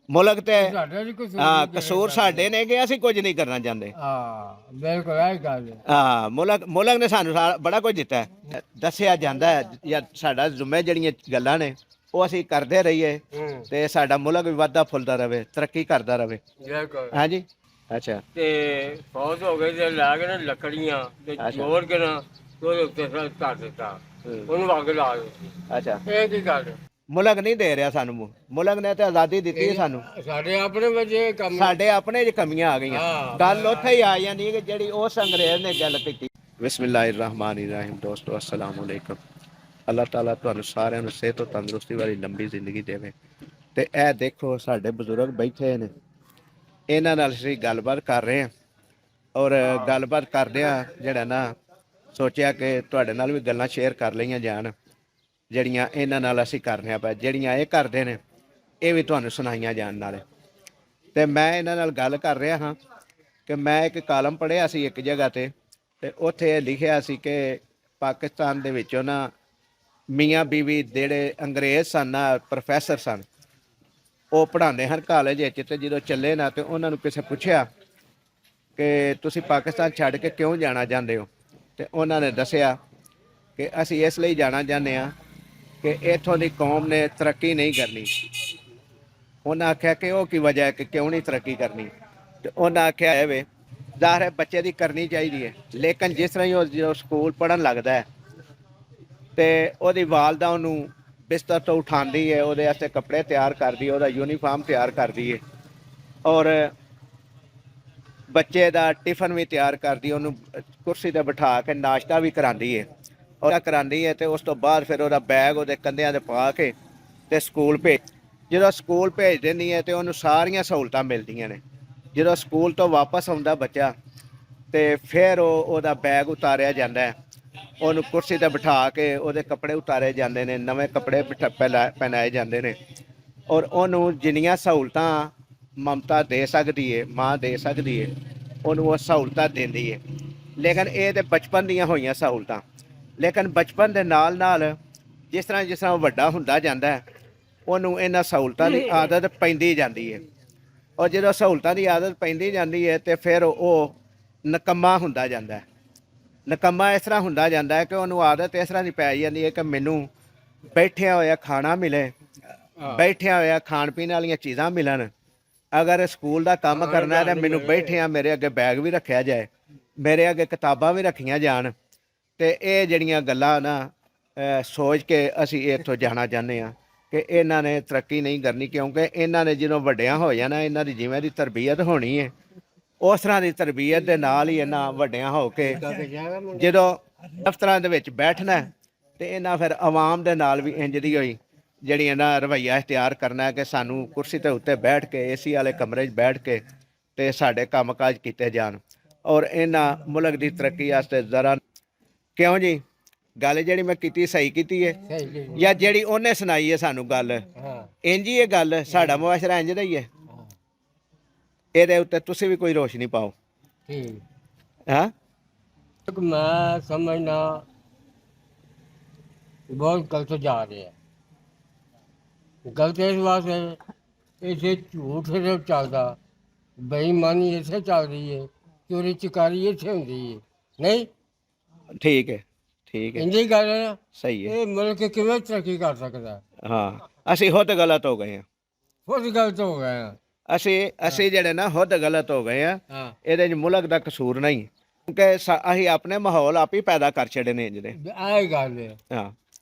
ਮੁਲਕ ਤੇ ਸਾਡਾ ਵੀ ਕਸੂਰ ਕਸੂਰ ਸਾਡੇ ਨੇ ਕਿ ਅਸੀਂ ਕੁਝ ਨਹੀਂ ਕਰਨਾ ਚਾਹੁੰਦੇ। ਬਿਲਕੁਲ ਇਹ ਗੱਲ ਹੈ। ਮੁਲਕ ਨੇ ਸਾਨੂੰ ਬੜਾ ਕੁਝ ਦਿੱਤਾ ਹੈ, ਦੱਸਿਆ ਜਾਂਦਾ ਹੈ ਜਾਂ ਸਾਡਾ ਜ਼ਿੰਮੇ ਜਿਹੜੀਆਂ ਗੱਲਾਂ ਨੇ ਉਹ ਅਸੀਂ ਕਰਦੇ ਰਹੀਏ ਤੇ ਸਾਡਾ ਮੁਲਕ ਵੀ ਵੱਧਦਾ ਫੁੱਲਦਾ ਰਵੇ, ਤਰੱਕੀ ਕਰਦਾ ਰਵੇ। ਬਿਲਕੁਲ ਹਾਂਜੀ ਅੱਛਾ ਤੇ ਫੌਜ ਹੋ ਗਈ ਤੇ ਲਾ ਕੇ ਨਾ ਲੱਕੜੀਆਂ ਤੇ ਜੋੜ ਕੇ ਨਾ ਉਹਦੇ ਉੱਤੇ ਸਰ ਕਰ ਦਿੱਤਾ, ਉਹਨੂੰ ਅੱਗ ਲਾ ਦਿੱਤੀ। ਅੱਛਾ ਇਹ ਕੀ ਗੱਲ ਹੈ? ਮੁਲਕ ਨਹੀਂ ਦੇ ਰਿਹਾ ਸਾਨੂੰ, ਮੁਲਕ ਨੇ ਤੇ ਆਜ਼ਾਦੀ ਦਿੱਤੀ ਹੈ ਸਾਨੂੰ। ਸਾਡੇ ਆਪਣੇ ਵਜੇ ਕੰਮ ਸਾਡੇ ਆਪਣੇ ਚ ਕਮੀਆਂ ਆ ਗਈਆਂ। ਗੱਲ ਉੱਥੇ ਹੀ ਆ ਜਾਂਦੀ ਕਿ ਜਿਹੜੀ ਉਸ ਅੰਗਰੇਜ਼ ਨੇ ਗੱਲ ਕੀਤੀ। ਬਿਸਮਿल्लाहिर्रहमानिर्रहीम। ਦੋਸਤੋ अस्सलाम वालेकुम। ਅੱਲਾਹ ਤਾਲਾ ਤੁਹਾਨੂੰ ਸਾਰਿਆਂ ਨੂੰ ਸਿਹਤ ਤੇ ਤੰਦਰੁਸਤੀ ਵਾਲੀ ਲੰਬੀ ਜ਼ਿੰਦਗੀ ਦੇਵੇ। ਤੇ ਇਹ ਦੇਖੋ ਸਾਡੇ ਬਜ਼ੁਰਗ ਬੈਠੇ ਨੇ, ਇਹਨਾਂ ਨਾਲ ਅਸੀਂ ਗੱਲਬਾਤ ਕਰ ਰਹੇ ਹਾਂ। ਔਰ ਗੱਲਬਾਤ ਕਰਦਿਆਂ ਜਿਹੜਾ ਨਾ ਸੋਚਿਆ ਕਿ ਤੁਹਾਡੇ ਨਾਲ ਵੀ ਗੱਲਾਂ ਸ਼ੇਅਰ ਕਰ ਲਈਆਂ ਜਾਣ, ਜਿਹੜੀਆਂ ਇਹਨਾਂ ਨਾਲ ਅਸੀਂ ਕਰਨੀਆਂ ਪਏ, ਜਿਹੜੀਆਂ ਇਹ ਕਰਦੇ ਨੇ ਇਹ ਵੀ ਤੁਹਾਨੂੰ ਸੁਣਾਈਆਂ ਜਾਣ ਨਾਲੇ। ਤੇ ਮੈਂ ਇਹਨਾਂ ਨਾਲ ਗੱਲ ਕਰ ਰਿਹਾ ਹਾਂ ਕਿ ਮੈਂ ਇੱਕ ਕਾਲਮ ਪੜ੍ਹਿਆ ਸੀ ਇੱਕ ਜਗ੍ਹਾ ਤੇ ਉੱਥੇ ਇਹ ਲਿਖਿਆ ਸੀ ਕਿ ਪਾਕਿਸਤਾਨ ਦੇ ਵਿੱਚੋਂ ਨਾ ਮੀਆਂ ਬੀਵੀ ਜਿਹੜੇ ਅੰਗਰੇਜ਼ ਸਨ ਨਾ, ਪ੍ਰੋਫੈਸਰ ਸਨ, ਉਹ ਪੜ੍ਹਾਉਂਦੇ ਹਨ ਕਾਲਜ ਵਿੱਚ। ਤੇ ਜਦੋਂ ਚੱਲੇ ਨਾ ਤੇ ਉਹਨਾਂ ਨੂੰ ਕਿਸੇ ਪੁੱਛਿਆ ਕਿ ਤੁਸੀਂ ਪਾਕਿਸਤਾਨ ਛੱਡ ਕੇ ਕਿਉਂ ਜਾਣਾ ਚਾਹੁੰਦੇ ਹੋ, ਤੇ ਉਹਨਾਂ ਨੇ ਦੱਸਿਆ ਕਿ ਅਸੀਂ ਇਸ ਲਈ ਜਾਣਾ ਚਾਹੁੰਦੇ ਹਾਂ ਕਿ ਇੱਥੋਂ ਦੀ ਕੌਮ ਨੇ ਤਰੱਕੀ ਨਹੀਂ ਕਰਨੀ। ਉਹਨਾਂ ਆਖਿਆ ਕਿ ਉਹ ਕੀ ਵਜ੍ਹਾ ਹੈ ਕਿ ਕਿਉਂ ਨਹੀਂ ਤਰੱਕੀ ਕਰਨੀ, ਤੇ ਉਹਨਾਂ ਆਖਿਆ ਹੈ ਵੇ ਜ਼ਾਹਰ ਹੈ ਬੱਚੇ ਦੀ ਕਰਨੀ ਚਾਹੀਦੀ ਹੈ, ਲੇਕਿਨ ਜਿਸ ਤਰ੍ਹਾਂ ਹੀ ਉਹ ਜਦੋਂ ਸਕੂਲ ਪੜ੍ਹਨ ਲੱਗਦਾ ਹੈ ਤੇ ਉਹਦੀ ਵਾਲਦਾ ਉਹਨੂੰ ਬਿਸਤਰ ਤੋਂ ਉਠਾਉਂਦੀ ਹੈ, ਉਹਦੇ ਵਾਸਤੇ ਕੱਪੜੇ ਤਿਆਰ ਕਰਦੀ ਹੈ, ਉਹਦਾ ਯੂਨੀਫਾਰਮ ਤਿਆਰ ਕਰਦੀ ਹੈ, ਔਰ ਬੱਚੇ ਦਾ ਟਿਫਨ ਵੀ ਤਿਆਰ ਕਰਦੀ ਹੈ, ਉਹਨੂੰ ਕੁਰਸੀ ਤੇ ਬਿਠਾ ਕੇ ਨਾਸ਼ਤਾ ਵੀ ਕਰਾਉਂਦੀ ਹੈ, ਔਰ ਕਰਾਉਂਦੀ ਹੈ। ਤੇ ਉਸ ਤੋਂ ਬਾਅਦ ਫਿਰ ਉਹਦਾ ਬੈਗ ਉਹਦੇ ਕੰਧਿਆਂ ਤੇ ਪਾ ਕੇ ਤੇ ਸਕੂਲ ਭੇਜ, ਜਦੋਂ ਸਕੂਲ ਭੇਜ ਦਿੰਦੀ ਹੈ ਤੇ ਉਹਨੂੰ ਸਾਰੀਆਂ ਸਹੂਲਤਾਂ ਮਿਲਦੀਆਂ ਨੇ। ਜਦੋਂ ਸਕੂਲ ਤੋਂ ਵਾਪਸ ਆਉਂਦਾ ਬੱਚਾ ਤੇ ਫਿਰ ਉਹਦਾ ਬੈਗ ਉਤਾਰਿਆ ਜਾਂਦਾ ਹੈ, ਉਹਨੂੰ ਕੁਰਸੀ ਤੇ ਬਿਠਾ ਕੇ ਉਹਦੇ ਕੱਪੜੇ ਉਤਾਰੇ ਜਾਂਦੇ ਨੇ, ਨਵੇਂ ਕੱਪੜੇ ਪਹਿਨਾਏ ਜਾਂਦੇ ਨੇ, ਔਰ ਉਹਨੂੰ ਜਿੰਨੀਆਂ ਸਹੂਲਤਾਂ ਮਮਤਾ ਦੇ ਸਕਦੀ ਹੈ, ਮਾਂ ਦੇ ਸਕਦੀ ਹੈ, ਉਹਨੂੰ ਉਹ ਸਹੂਲਤਾਂ ਦਿੰਦੀ ਹੈ। ਲੇਕਿਨ ਇਹ ਤੇ ਬਚਪਨ ਦੀਆਂ ਹੋਈਆਂ ਸਹੂਲਤਾਂ, ਲੇਕਿਨ ਬਚਪਨ ਦੇ ਨਾਲ ਨਾਲ ਜਿਸ ਤਰ੍ਹਾਂ ਉਹ ਵੱਡਾ ਹੁੰਦਾ ਜਾਂਦਾ ਹੈ ਉਹਨੂੰ ਇਹਨਾਂ ਸਹੂਲਤਾਂ ਦੀ ਆਦਤ ਪੈਂਦੀ ਜਾਂਦੀ ਹੈ। ਔਰ ਜਦੋਂ ਸਹੂਲਤਾਂ ਦੀ ਆਦਤ ਪੈਂਦੀ ਜਾਂਦੀ ਹੈ ਤੇ ਫਿਰ ਉਹ ਨਿਕੰਮਾ ਹੁੰਦਾ ਜਾਂਦਾ ਹੈ। ਨਿਕੰਮਾ ਇਸ ਤਰ੍ਹਾਂ ਹੁੰਦਾ ਜਾਂਦਾ ਹੈ ਕਿ ਉਹਨੂੰ ਆਦਤ ਇਸ ਤਰ੍ਹਾਂ ਦੀ ਪੈ ਜਾਂਦੀ ਹੈ ਕਿ ਮੈਨੂੰ ਬੈਠਿਆ ਹੋਇਆ ਖਾਣਾ ਮਿਲੇ, ਬੈਠਿਆ ਹੋਇਆ ਖਾਣ ਪੀਣ ਵਾਲੀਆਂ ਚੀਜ਼ਾਂ ਮਿਲਣ, ਅਗਰ ਸਕੂਲ ਦਾ ਕੰਮ ਕਰਨਾ ਤਾਂ ਮੈਨੂੰ ਬੈਠਿਆ ਮੇਰੇ ਅੱਗੇ ਬੈਗ ਵੀ ਰੱਖਿਆ ਜਾਏ, ਮੇਰੇ ਅੱਗੇ ਕਿਤਾਬਾਂ ਵੀ ਰੱਖੀਆਂ ਜਾਣ। ਤੇ ਇਹ ਜਿਹੜੀਆਂ ਗੱਲਾਂ ਨਾ ਸੋਚ ਕੇ ਅਸੀਂ ਇੱਥੋਂ ਜਾਣਾ ਚਾਹੁੰਦੇ ਹਾਂ ਕਿ ਇਹਨਾਂ ਨੇ ਤਰੱਕੀ ਨਹੀਂ ਕਰਨੀ, ਕਿਉਂਕਿ ਇਹਨਾਂ ਨੇ ਜਦੋਂ ਵੱਡਿਆਂ ਹੋ ਜਾਣਾ ਇਹਨਾਂ ਦੀ ਜਿਵੇਂ ਦੀ ਤਰਬੀਅਤ ਹੋਣੀ ਹੈ ਉਸ ਤਰ੍ਹਾਂ ਦੀ ਤਰਬੀਅਤ ਦੇ ਨਾਲ ਹੀ ਇਹਨਾਂ ਵੱਡਿਆਂ ਹੋ ਕੇ ਜਦੋਂ ਦਫ਼ਤਰਾਂ ਦੇ ਵਿੱਚ ਬੈਠਣਾ ਤੇ ਇਹਨਾਂ ਫਿਰ ਆਵਾਮ ਦੇ ਨਾਲ ਵੀ ਇੰਜ ਦੀ ਹੋਈ ਜਿਹੜੀ ਇਹਨਾਂ ਰਵੱਈਆ ਇਖਤਿਆਰ ਕਰਨਾ ਕਿ ਸਾਨੂੰ ਕੁਰਸੀ ਦੇ ਉੱਤੇ ਬੈਠ ਕੇ ਏਸੀ ਵਾਲੇ ਕਮਰੇ 'ਚ ਬੈਠ ਕੇ ਤੇ ਸਾਡੇ ਕੰਮਕਾਜ ਕੀਤੇ ਜਾਣ। ਔਰ ਇਹਨਾਂ ਮੁਲਕ ਦੀ ਤਰੱਕੀ ਵਾਸਤੇ ਜ਼ਰਾ ਕਿਉਂ ਜੀ ਗੱਲ ਜਿਹੜੀ ਮੈਂ ਕੀਤੀ ਸਹੀ ਕੀਤੀ ਹੈ ਜਾਂ ਜਿਹੜੀ ਉਹਨੇ ਸੁਣਾਈ ਹੈ ਸਾਨੂੰ ਗੱਲ ਇੰਝ ਹੀ ਇਹ ਗੱਲ ਸਾਡਾ ਮੁਆਸ਼ਰਾ ਇੰਝ ਦਾ ਹੀ ਹੈ? ਇਹਦੇ ਉੱਤੇ ਤੁਸੀਂ ਵੀ ਕੋਈ ਰੋਸ਼ਨੀ ਪਾਓ। ਹਾਂ ਮੈਂ ਸਮਝਣਾ ਬਹੁਤ ਗਲਤ ਜਾ ਰਿਹਾ, ਗਲਤ ਇਸ ਵਾਸਤੇ ਇਸੇ ਝੂਠ ਸਿਰਫ ਚੱਲਦਾ, ਬੇਈਮਾਨੀ ਇੱਥੇ ਚੱਲ ਰਹੀ ਹੈ, ਚੋਰੀ ਚਕਾਰੀ ਇੱਥੇ ਹੁੰਦੀ ਹੈ। ਨਹੀਂ ਠੀਕ ਹੈ, ਠੀਕ ਹੈ, ਇੰਝ ਹੀ ਗੱਲ ਹੈ ਨਾ। ਸਹੀ ਹੈ। ਇਹ ਮੁਲਕ ਕਿਵੇਂ ਤਰੱਕੀ ਕਰ ਸਕਦਾ? ਹਾਂ ਅਸੀਂ ਖੁਦ ਗਲਤ ਹੋ ਗਏ ਹਾਂ, ਖੁਦ ਗਲਤ ਹੋ ਗਏ ਹਾਂ। ਅਸੀਂ ਜਿਹੜੇ ਨਾ ਖੁਦ ਗਲਤ ਹੋ ਗਏ ਆ। ਇਹਦੇ 'ਚ ਮੁਲਕ ਦਾ ਕਸੂਰ ਨਹੀਂ, ਕਿਉਂਕਿ ਅਸੀਂ ਆਪਣੇ ਮਾਹੌਲ ਆਪ ਹੀ ਪੈਦਾ ਕਰ ਛੱਡੇ ਨੇ ਜਿਹੜੇ। ਇਹ ਗੱਲ ਹੈ। ਹਾਂ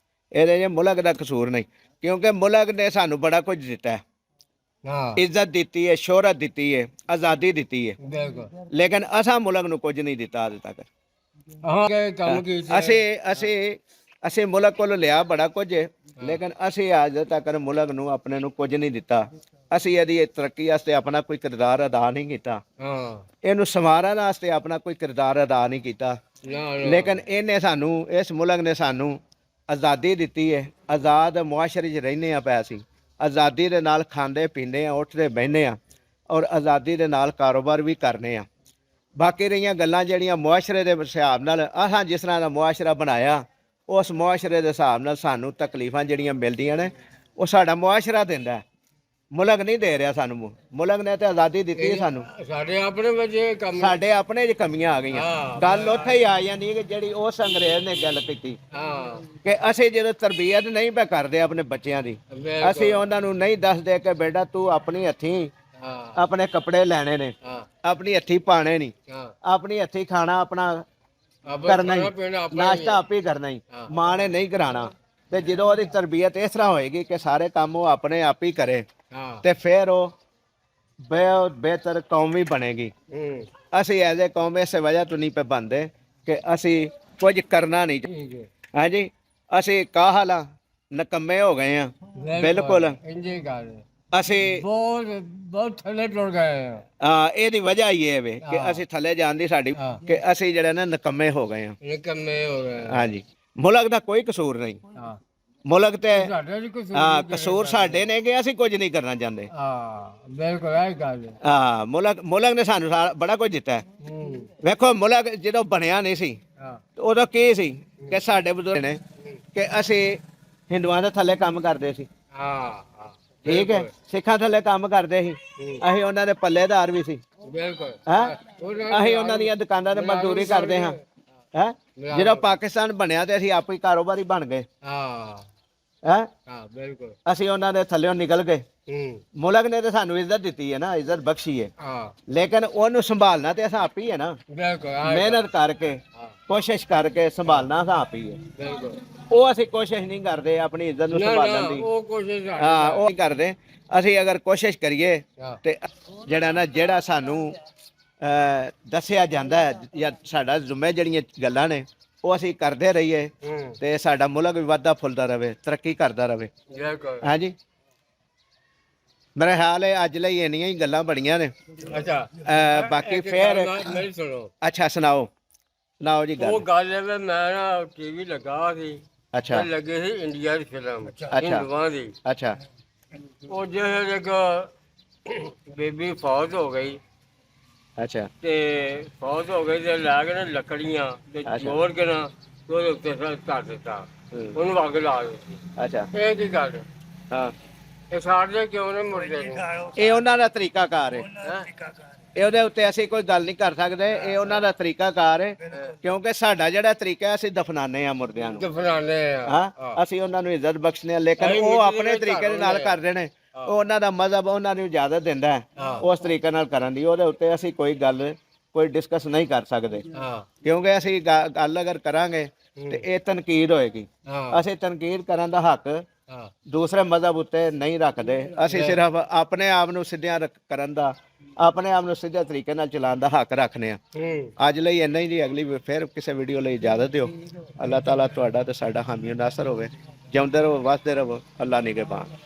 ਇਹਦੇ 'ਚ ਮੁਲਕ ਦਾ ਕਸੂਰ ਨਹੀਂ, ਕਿਉਂਕਿ ਮੁਲਕ ਨੇ ਸਾਨੂੰ ਬੜਾ ਕੁਝ ਦਿੱਤਾ ਹੈ, ਇੱਜ਼ਤ ਦਿੱਤੀ ਹੈ, ਸ਼ੋਹਰਤ ਦਿੱਤੀ ਹੈ, ਆਜ਼ਾਦੀ ਦਿੱਤੀ ਹੈ, ਲੇਕਿਨ ਅਸਾਂ ਮੁਲਕ ਨੂੰ ਕੁਝ ਨਹੀਂ ਦਿੱਤਾ ਅੱਜ ਤੱਕ। ਅਸੀਂ ਮੁਲਕ ਕੋਲ ਲਿਆ ਬੜਾ ਕੁਝ, ਲੇਕਿਨ ਅਸੀਂ ਅੱਜ ਤੱਕ ਮੁਲਕ ਨੂੰ ਆਪਣੇ ਨੂੰ ਕੁਝ ਨਹੀਂ ਦਿੱਤਾ। ਅਸੀਂ ਇਹਦੀ ਤਰੱਕੀ ਵਾਸਤੇ ਆਪਣਾ ਕੋਈ ਕਿਰਦਾਰ ਅਦਾ ਨਹੀਂ ਕੀਤਾ, ਇਹਨੂੰ ਸੰਵਾਰਨ ਵਾਸਤੇ ਆਪਣਾ ਕੋਈ ਕਿਰਦਾਰ ਅਦਾ ਨਹੀਂ ਕੀਤਾ। ਲੇਕਿਨ ਇਹਨੇ ਸਾਨੂੰ, ਇਸ ਮੁਲਕ ਨੇ ਸਾਨੂੰ ਆਜ਼ਾਦੀ ਦਿੱਤੀ ਹੈ, ਆਜ਼ਾਦ ਮੁਆਸ਼ਰੇ 'ਚ ਰਹਿੰਦੇ ਹਾਂ ਪਏ ਅਸੀਂ, ਆਜ਼ਾਦੀ ਦੇ ਨਾਲ ਖਾਂਦੇ ਪੀਂਦੇ ਹਾਂ, ਉੱਠਦੇ ਬਹਿੰਦੇ ਹਾਂ, ਔਰ ਆਜ਼ਾਦੀ ਦੇ ਨਾਲ ਕਾਰੋਬਾਰ ਵੀ ਕਰਨੇ ਆ। ਬਾਕੀ ਰਹੀਆਂ ਗੱਲਾਂ ਜਿਹੜੀਆਂ ਮੁਆਸ਼ਰੇ ਦੇ ਹਿਸਾਬ ਨਾਲ ਅਸਾਂ ਜਿਸ ਤਰ੍ਹਾਂ ਦਾ ਮੁਆਸ਼ਰਾ ਬਣਾਇਆ, ਉਸ ਮੁਆਸ਼ਰੇ ਦੇ ਹਿਸਾਬ ਨਾਲ ਸਾਨੂੰ ਤਕਲੀਫਾਂ ਜਿਹੜੀਆਂ ਮਿਲਦੀਆਂ ਨੇ ਉਹ ਸਾਡਾ ਮੁਆਸ਼ਰਾ ਦਿੰਦਾ। ਮੁਲਕ ਨਹੀਂ ਦੇ ਰਿਹਾ ਸਾਨੂੰ, ਮੁਲਕ ਨੇ ਤੇ ਆਜ਼ਾਦੀ ਦਿੱਤੀ ਹੈ ਸਾਨੂੰ, ਸਾਡੇ ਆਪਣੇ ਬੱਚੇ ਕੰਮ ਸਾਡੇ ਆਪਣੇ 'ਚ ਕਮੀਆਂ ਆ ਗਈਆਂ। ਹਾਂ, ਗੱਲ ਉੱਥੇ ਹੀ ਆ ਜਾਂਦੀ ਹੈ ਕਿ ਜਿਹੜੀ ਉਸ ਅੰਗਰੇਜ਼ ਨੇ ਗੱਲ ਕੀਤੀ ਹਾਂ ਕਿ ਅਸੀਂ ਜਦੋਂ ਤਰਬੀਅਤ ਨਹੀਂ ਪੈ ਕਰਦੇ ਆਪਣੇ ਬੱਚਿਆਂ ਦੀ, ਬਿਲਕੁਲ। ਅਸੀਂ ਉਹਨਾਂ ਨੂੰ ਨਹੀਂ ਦੱਸਦੇ ਕਿ ਬੇਟਾ ਤੂੰ ਆਪਣੀ ਹੱਥੀਂ ਹਾਂ ਆਪਣੇ ਕੱਪੜੇ ਲੈਣੇ ਨੇ, ਹਾਂ ਆਪਣੀ ਹੱਥੀਂ ਪਾਣੇ ਨਹੀਂ, ਹਾਂ ਆਪਣੀ ਹੱਥੀਂ ਖਾਣਾ ਆਪਣਾ ਆਪਾਂ ਕਰਨਾ ਖਾਣਾ ਹੀ, ਪੀਣਾ ਆਪਣਾ ਨਾਸ਼ਤਾ ਆਪੇ ਕਰਨਾ ਹੀ, ਹਾਂ। ਮਾਂ ਨੇ ਨਹੀਂ ਕਰਾਣਾ। ਤੇ ਜਦੋਂ ਉਹਦੀ ਤਰਬੀਅਤ ਇਸ ਤਰ੍ਹਾਂ ਹੋਏਗੀ ਕਿ ਸਾਰੇ ਕੰਮ ਉਹ ਆਪਣੇ ਆਪ ਹੀ ਕਰੇ, ਹਾਂ ਤੇ ਫਿਰ ਉਹ ਬਿਹਤਰ ਕੌਮ ਵੀ ਬਣੇਗੀ। ਅਸੀਂ ਐਜ਼ ਏ ਕੌਮ ਇਸੇ ਵਜ੍ਹਾ ਤੋਂ ਨਹੀਂ ਪੇ ਬਣਦੇ ਕਿ ਅਸੀਂ ਕੁਝ ਕਰਨਾ ਨਹੀਂ। ਠੀਕ ਹੈ ਹਾਂਜੀ, ਅਸੀਂ ਕਾਹਲ ਆ, ਨਕੰਮੇ ਹੋ ਗਏ ਆ, ਬਿਲਕੁਲ। ਇੰਜੇ ਗੱਲ ਹੈ। ਅਸੀਂ ਬਹੁਤ ਥੱਲੇ ਟੁਰ ਗਏ ਆ ਇਹਦੀ ਵਜ੍ਹਾ ਹੀ ਇਹ ਵੇ ਕਿ ਹਾਂ। ਅਸੀਂ ਥੱਲੇ ਜਾਣ ਦੀ ਸਾਡੀ, ਹਾਂ। ਕਿ ਅਸੀਂ ਜਿਹੜੇ ਨਾ ਨਕੰਮੇ ਹੋ ਗਏ ਆ। ਨਿਕੰਮੇ ਹੋ ਗਏ ਆ। ਹਾਂਜੀ, ਮੁਲਕ ਦਾ ਕੋਈ ਕਸੂਰ ਨਹੀਂ, ਹਾਂ ਮੁਲਕ ਤੇ ਸਾਡੇ ਵੀ ਕੁਝ ਕਸੂਰ ਸਾਡੇ ਨੇ ਕਿ ਅਸੀਂ ਕੁਝ ਨਹੀਂ ਕਰਨਾ ਚਾਹੁੰਦੇ। ਹਾਂ ਬਿਲਕੁਲ ਇਹ ਗੱਲ ਹੈ। ਮੁਲਕ ਨੇ ਸਾਨੂੰ ਬੜਾ ਕੁਝ ਦਿੱਤਾ ਹੈ। ਹੂੰ ਵੇਖੋ ਮੁਲਕ ਜਦੋਂ ਬਣਿਆ ਨਹੀਂ ਸੀ ਹਾਂ ਉਦੋਂ ਕੀ ਸੀ ਕਿ ਸਾਡੇ ਬਜ਼ੁਰਗ ਨੇ ਕਿ ਅਸੀਂ ਹਿੰਦੂਆਂ ਦੇ ਥੱਲੇ ਕੰਮ ਕਰਦੇ ਸੀ, ਹਾਂ ਹਾਂ ਠੀਕ ਹੈ, ਸਿੱਖਾਂ ਥੱਲੇ ਕੰਮ ਕਰਦੇ ਸੀ, ਅਸੀਂ ਉਹਨਾਂ ਦੇ ਪੱਲੇਦਾਰ ਵੀ ਸੀ, ਬਿਲਕੁਲ ਹੈਂ ਅਸੀਂ ਉਹਨਾਂ ਦੀਆਂ ਦੁਕਾਨਾਂ ਤੇ ਮਜ਼ਦੂਰੀ ਕਰਦੇ ਹਾਂ। ਹੈਂ ਜਦੋਂ ਪਾਕਿਸਤਾਨ ਬਣਿਆ ਤੇ ਅਸੀਂ ਆਪ ਹੀ ਕਾਰੋਬਾਰੀ ਬਣ ਗਏ। ਹਾਂ ਹੈਂ ਹਾਂ ਬਿਲਕੁਲ ਅਸੀਂ ਉਹਨਾਂ ਦੇ ਥੱਲੇੋਂ ਨਿਕਲ ਗਏ। ਹੂੰ ਮੁਲਕ ਨੇ ਤੇ ਸਾਨੂੰ ਇੱਜ਼ਤ ਦਿੱਤੀ ਹੈ ਨਾ, ਇੱਜ਼ਤ ਬਖਸ਼ੀ ਹੈ, ਹਾਂ ਲੇਕਿਨ ਉਹਨੂੰ ਸੰਭਾਲਣਾ ਤੇ ਅਸਾਂ ਆਪ ਹੀ ਹੈ ਨਾ, ਬਿਲਕੁਲ ਮਿਹਨਤ ਕਰਕੇ ਹਾਂ ਕੋਸ਼ਿਸ਼ ਕਰਕੇ ਸੰਭਾਲਣਾ ਅਸਾਂ ਆਪ ਹੀ ਹੈ। ਬਿਲਕੁਲ ਉਹ ਅਸੀਂ ਕੋਸ਼ਿਸ਼ ਨਹੀਂ ਕਰਦੇ ਆਪਣੀ ਇੱਜ਼ਤ ਨੂੰ ਨਾ ਸੰਭਾਲਣ ਦੀ, ਉਹ ਕੋਸ਼ਿਸ਼ ਹਾਂ ਉਹ ਨਹੀਂ ਕਰਦੇ। ਅਸੀਂ ਅਗਰ ਕੋਸ਼ਿਸ਼ ਕਰੀਏ ਹਾਂ ਤੇ ਜਿਹੜਾ ਸਾਨੂੰ ਦੱਸਿਆ ਜਾਂਦਾ ਹੈ ਜਾਂ ਸਾਡਾ ਜ਼ਿੰਮੇ ਜਿਹੜੀਆਂ ਗੱਲਾਂ ਨੇ ਉਹ ਅਸੀਂ ਕਰਦੇ ਰਹੀਏ ਹੂੰ ਤੇ ਸਾਡਾ ਮੁਲਕ ਵੀ ਵੱਧਦਾ ਫੁੱਲਦਾ ਰਵੇ, ਤਰੱਕੀ ਕਰਦਾ ਰਵੇ। ਬਿਲਕੁਲ ਹਾਂਜੀ, ਮੇਰਾ ਖਿਆਲ ਹੈ ਅੱਜ ਲਈ ਇੰਨੀਆਂ ਹੀ ਗੱਲਾਂ ਬੜੀਆਂ ਨੇ। ਅੱਛਾ ਬਾਕੀ ਇੱਕ ਫਿਰ ਗੱਲ ਮੇਰੀ ਸੁਣੋ। ਅੱਛਾ ਸੁਣਾਓ ਜੀ ਉਹ ਗੱਲ। ਗੱਲ ਹੈ ਵੀ ਮੈਂ ਨਾ ਟੀਵੀ ਲੱਗਾ ਸੀ, ਅੱਛਾ ਤੇ ਲੱਗੀ ਸੀ ਇੰਡੀਆ ਦੀ ਫਿਲਮ ਅੱਛਾ। ਹਿੰਦੂਆਂ ਦੀ। ਅੱਛਾ ਉਹ ਜਿਹੜੇ ਇੱਕ ਬੇਬੀ ਫੌਜ ਹੋ ਗਈ ਅੱਛਾ ਤੇ ਫੌਜ ਹੋ ਗਈ ਤੇ ਲੈ ਕੇ ਨਾ ਲੱਕੜੀਆਂ ਤੇ ਅੱਛਾ। ਜੋੜ ਕੇ ਨਾ ਤੇ ਉਹਦੇ ਉੱਤੇ ਫਿਰ ਧਰ ਦਿੱਤਾ, ਹੂੰ, ਉਹਨੂੰ ਅੱਗ ਲਾ ਦਿੱਤੀ। ਅੱਛਾ ਇਹ ਕੀ ਗੱਲ ਹੈ? ਹਾਂ, ਇਹ ਸਾਡੇ ਕਿਉਂ ਨੇ ਮੁਰਦੇ ਨੂੰ ਇਹ ਉਹਨਾਂ ਦਾ ਤਰੀਕਾਕਾਰ ਹੈ। ਹੈਂ? ਇਹ ਉਹਦੇ ਉੱਤੇ ਅਸੀਂ ਕੋਈ ਗੱਲ ਨਹੀਂ ਕਰ ਸਕਦੇ, ਇਹ ਉਹਨਾਂ ਦਾ ਤਰੀਕਾਕਾਰ ਹੈ, ਕਿਉਂਕਿ ਸਾਡਾ ਜਿਹੜਾ ਤਰੀਕਾ ਹੈ, ਅਸੀਂ ਦਫਨਾਨੇ ਆ ਮੁਰਦਿਆਂ ਨੂੰ। ਦਫਨਾਨੇ ਆ ਹਾਂ, ਅਸੀਂ ਉਹਨਾਂ ਨੂੰ ਇੱਜ਼ਤ ਬਖਸ਼ਨੇ ਆ, ਲੇਕਿਨ ਅਸੀਂ ਉਹ ਮਿੱਟੀ ਆਪਣੇ ਦੇ ਤਰੀਕੇ ਦੇ ਨਾਲ ਘਰ ਕਰਦੇ ਨੇ। ਹਾਂ। ਉਹ ਉਹਨਾਂ ਦਾ ਮਜ਼ਹਬ ਉਹਨਾਂ ਨੂੰ ਇਜਾਜ਼ਤ ਦਿੰਦਾ ਹੈ ਹਾਂ। ਉਸ ਤਰੀਕੇ ਨਾਲ ਕਰਨ ਦੀ, ਉਹਦੇ ਉੱਤੇ ਅਸੀਂ ਕੋਈ ਡਿਸਕਸ ਨਹੀਂ ਕਰ ਸਕਦੇ, ਹਾਂ ਕਿਉਂਕਿ ਅਸੀਂ ਗੱਲ ਅਗਰ ਕਰਾਂਗੇ ਤੇ ਇਹ ਤਨਕੀਦ ਹੋਏਗੀ। ਹਾਂ ਅਸੀਂ ਤਨਕੀਦ ਕਰਨ ਦਾ ਹੱਕ ਹਾਂ ਦੂਸਰੇ ਮਜ਼ਹਬ ਉੱਤੇ ਨਹੀਂ ਰੱਖਦੇ। ਅਸੀਂ ਸਿਰਫ ਆਪਣੇ ਆਪ ਨੂੰ ਸਿੱਧਿਆਂ ਕਰਨ ਦਾ, ਆਪਣੇ ਆਪ ਨੂੰ ਸਿੱਧੇ ਤਰੀਕੇ ਨਾਲ ਚਲਾਉਣ ਦਾ ਹੱਕ ਰੱਖਨੇ ਆ। ਹੂੰ ਅੱਜ ਲਈ ਇੰਨਾ ਹੀ ਜੀ, ਅਗਲੀ ਫਿਰ ਕਿਸੇ ਵੀਡੀਓ ਲਈ ਇਜਾਜ਼ਤ ਦਿਓ। ਅੱਲਾਹ ਤਾਲਾ ਤੁਹਾਡਾ ਤੇ ਸਾਡਾ ਹਾਮੀ ਨਾਸਰ ਹੋਵੇ। ਜਿਉਂਦੇ ਰਹੋ, ਵਸਦੇ ਰਹੋ, ਅੱਲਾਹ ਨਿਗਹਿਬਾਨ।